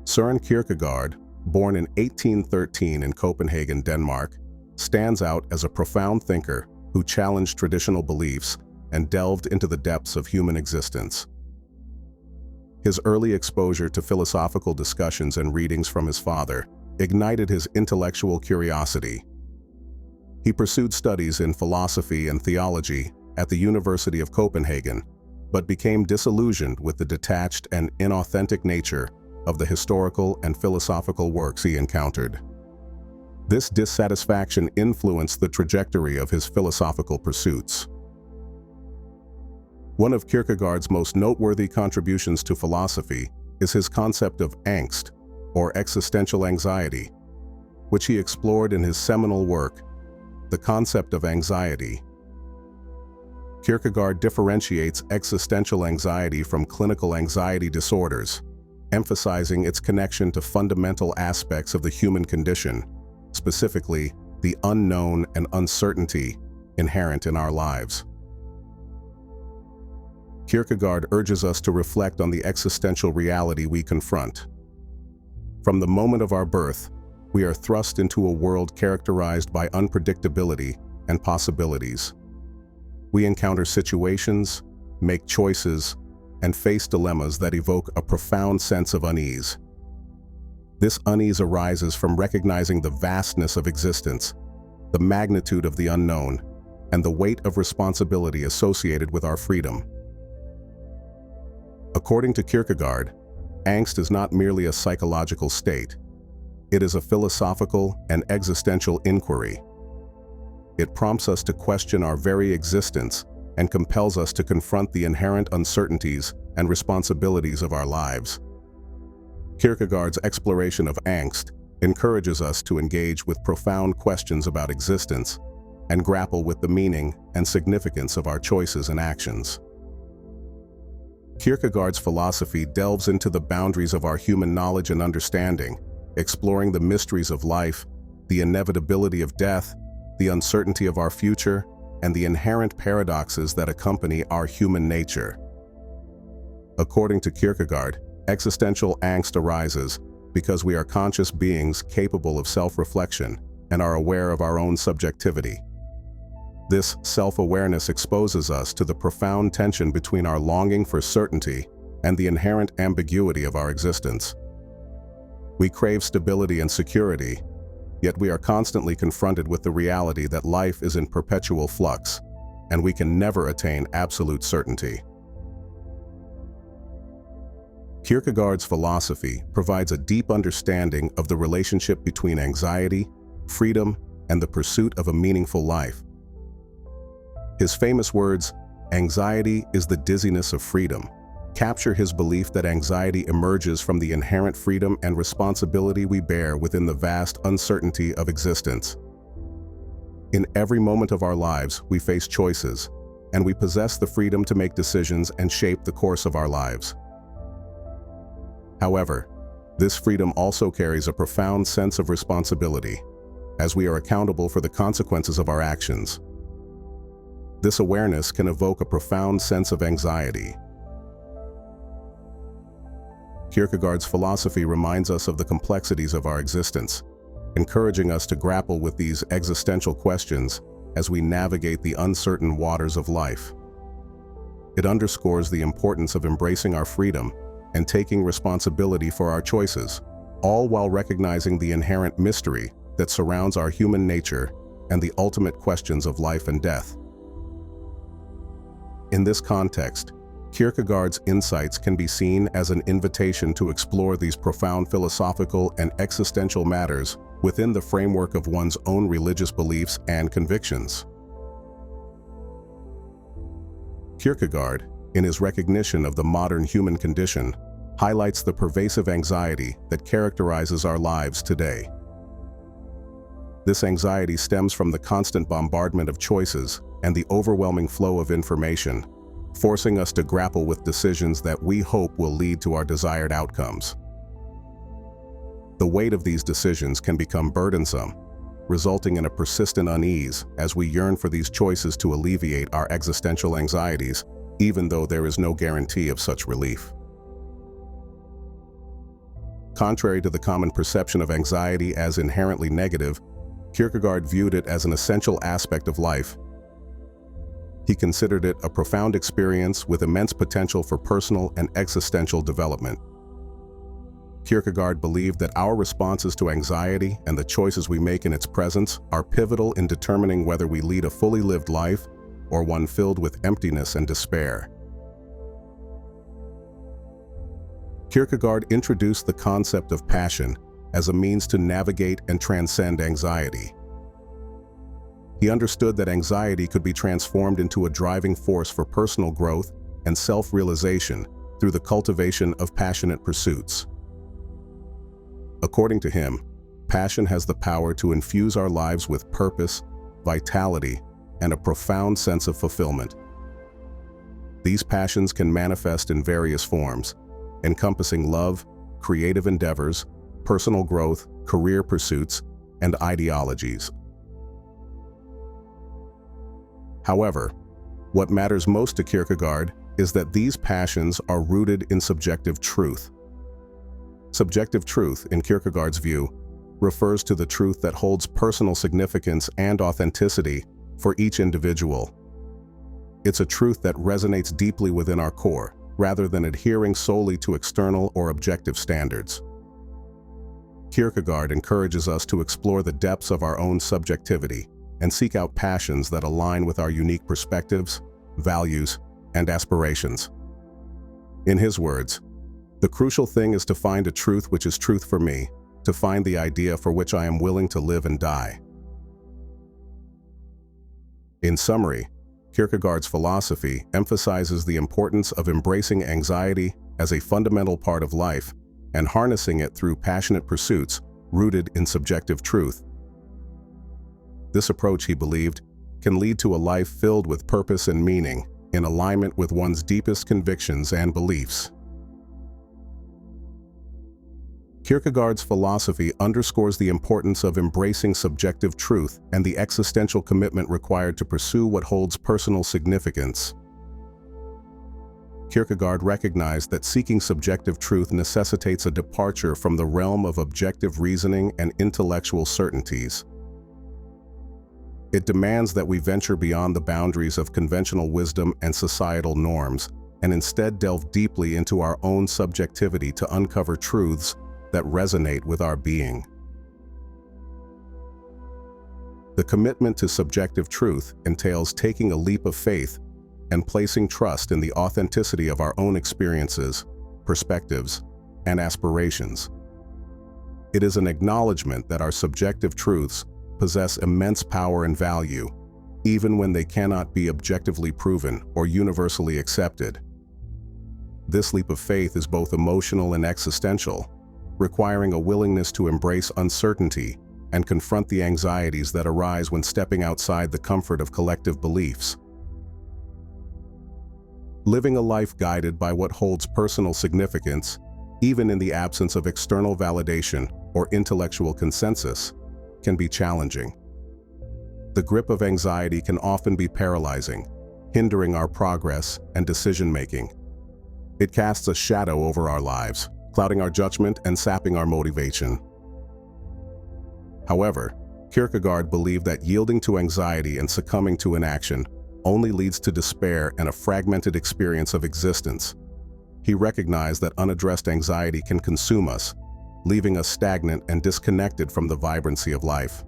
Søren Kierkegaard, born in 1813 in Copenhagen, Denmark, stands out as a profound thinker who challenged traditional beliefs and delved into the depths of human existence. His early exposure to philosophical discussions and readings from his father ignited his intellectual curiosity. He pursued studies in philosophy and theology at the University of Copenhagen, but became disillusioned with the detached and inauthentic nature of the historical and philosophical works he encountered. This dissatisfaction influenced the trajectory of his philosophical pursuits. One of Kierkegaard's most noteworthy contributions to philosophy is his concept of angst, or existential anxiety, which he explored in his seminal work, The Concept of Anxiety. Kierkegaard differentiates existential anxiety from clinical anxiety disorders, emphasizing its connection to fundamental aspects of the human condition, specifically the unknown and uncertainty inherent in our lives. Kierkegaard urges us to reflect on the existential reality we confront. From the moment of our birth, we are thrust into a world characterized by unpredictability and possibilities. We encounter situations, make choices, and face dilemmas that evoke a profound sense of unease. This unease arises from recognizing the vastness of existence, the magnitude of the unknown, and the weight of responsibility associated with our freedom. According to Kierkegaard, angst is not merely a psychological state. It is a philosophical and existential inquiry. It prompts us to question our very existence and compels us to confront the inherent uncertainties and responsibilities of our lives. Kierkegaard's exploration of angst encourages us to engage with profound questions about existence and grapple with the meaning and significance of our choices and actions. Kierkegaard's philosophy delves into the boundaries of our human knowledge and understanding, exploring the mysteries of life, the inevitability of death, the uncertainty of our future, and the inherent paradoxes that accompany our human nature. According to Kierkegaard, existential angst arises because we are conscious beings capable of self-reflection and are aware of our own subjectivity. This self-awareness exposes us to the profound tension between our longing for certainty and the inherent ambiguity of our existence. We crave stability and security, yet we are constantly confronted with the reality that life is in perpetual flux, and we can never attain absolute certainty. Kierkegaard's philosophy provides a deep understanding of the relationship between anxiety, freedom, and the pursuit of a meaningful life. His famous words, "Anxiety is the dizziness of freedom," capture his belief that anxiety emerges from the inherent freedom and responsibility we bear within the vast uncertainty of existence. In every moment of our lives, we face choices, and we possess the freedom to make decisions and shape the course of our lives. However, this freedom also carries a profound sense of responsibility, as we are accountable for the consequences of our actions. This awareness can evoke a profound sense of anxiety. Kierkegaard's philosophy reminds us of the complexities of our existence, encouraging us to grapple with these existential questions as we navigate the uncertain waters of life. It underscores the importance of embracing our freedom and taking responsibility for our choices, all while recognizing the inherent mystery that surrounds our human nature and the ultimate questions of life and death. In this context, Kierkegaard's insights can be seen as an invitation to explore these profound philosophical and existential matters within the framework of one's own religious beliefs and convictions. Kierkegaard, in his recognition of the modern human condition, highlights the pervasive anxiety that characterizes our lives today. This anxiety stems from the constant bombardment of choices and the overwhelming flow of information, forcing us to grapple with decisions that we hope will lead to our desired outcomes. The weight of these decisions can become burdensome, resulting in a persistent unease as we yearn for these choices to alleviate our existential anxieties, even though there is no guarantee of such relief. Contrary to the common perception of anxiety as inherently negative, Kierkegaard viewed it as an essential aspect of life. He considered it a profound experience with immense potential for personal and existential development. Kierkegaard believed that our responses to anxiety and the choices we make in its presence are pivotal in determining whether we lead a fully lived life or one filled with emptiness and despair. Kierkegaard introduced the concept of passion as a means to navigate and transcend anxiety. He understood that anxiety could be transformed into a driving force for personal growth and self-realization through the cultivation of passionate pursuits. According to him, passion has the power to infuse our lives with purpose, vitality, and a profound sense of fulfillment. These passions can manifest in various forms, encompassing love, creative endeavors, personal growth, career pursuits, and ideologies. However, what matters most to Kierkegaard is that these passions are rooted in subjective truth. Subjective truth, in Kierkegaard's view, refers to the truth that holds personal significance and authenticity for each individual. It's a truth that resonates deeply within our core, rather than adhering solely to external or objective standards. Kierkegaard encourages us to explore the depths of our own subjectivity and seek out passions that align with our unique perspectives, values, and aspirations. In his words, "The crucial thing is to find a truth which is truth for me, to find the idea for which I am willing to live and die." In summary, Kierkegaard's philosophy emphasizes the importance of embracing anxiety as a fundamental part of life and harnessing it through passionate pursuits rooted in subjective truth. This approach, he believed, can lead to a life filled with purpose and meaning, in alignment with one's deepest convictions and beliefs. Kierkegaard's philosophy underscores the importance of embracing subjective truth and the existential commitment required to pursue what holds personal significance. Kierkegaard recognized that seeking subjective truth necessitates a departure from the realm of objective reasoning and intellectual certainties. It demands that we venture beyond the boundaries of conventional wisdom and societal norms, and instead delve deeply into our own subjectivity to uncover truths that resonate with our being. The commitment to subjective truth entails taking a leap of faith and placing trust in the authenticity of our own experiences, perspectives, and aspirations. It is an acknowledgement that our subjective truths possess immense power and value, even when they cannot be objectively proven or universally accepted. This leap of faith is both emotional and existential, requiring a willingness to embrace uncertainty and confront the anxieties that arise when stepping outside the comfort of collective beliefs. Living a life guided by what holds personal significance, even in the absence of external validation or intellectual consensus, can be challenging. The grip of anxiety can often be paralyzing, hindering our progress and decision-making. It casts a shadow over our lives, clouding our judgment and sapping our motivation. However, Kierkegaard believed that yielding to anxiety and succumbing to inaction only leads to despair and a fragmented experience of existence. He recognized that unaddressed anxiety can consume us, leaving us stagnant and disconnected from the vibrancy of life.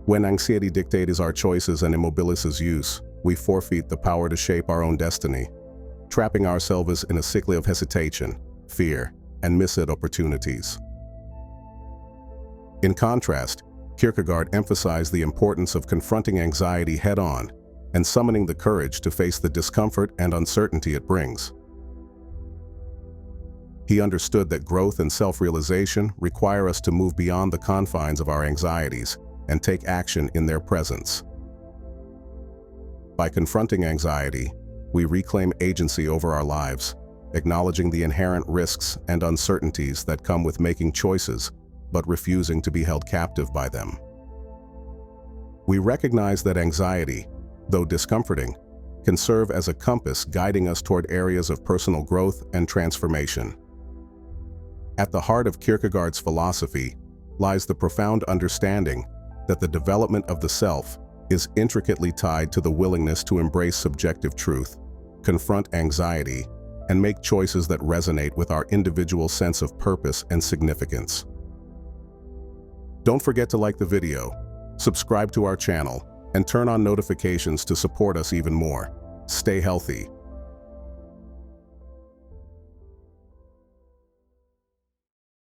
When anxiety dictates our choices and immobilizes use, we forfeit the power to shape our own destiny, trapping ourselves in a cycle of hesitation, fear, and missed opportunities. In contrast, Kierkegaard emphasized the importance of confronting anxiety head-on and summoning the courage to face the discomfort and uncertainty it brings. He understood that growth and self-realization require us to move beyond the confines of our anxieties and take action in their presence. By confronting anxiety, we reclaim agency over our lives, acknowledging the inherent risks and uncertainties that come with making choices, but refusing to be held captive by them. We recognize that anxiety, though discomforting, can serve as a compass guiding us toward areas of personal growth and transformation. At the heart of Kierkegaard's philosophy lies the profound understanding that the development of the self is intricately tied to the willingness to embrace subjective truth, confront anxiety, and make choices that resonate with our individual sense of purpose and significance. Don't forget to like the video, subscribe to our channel, and turn on notifications to support us even more. Stay healthy,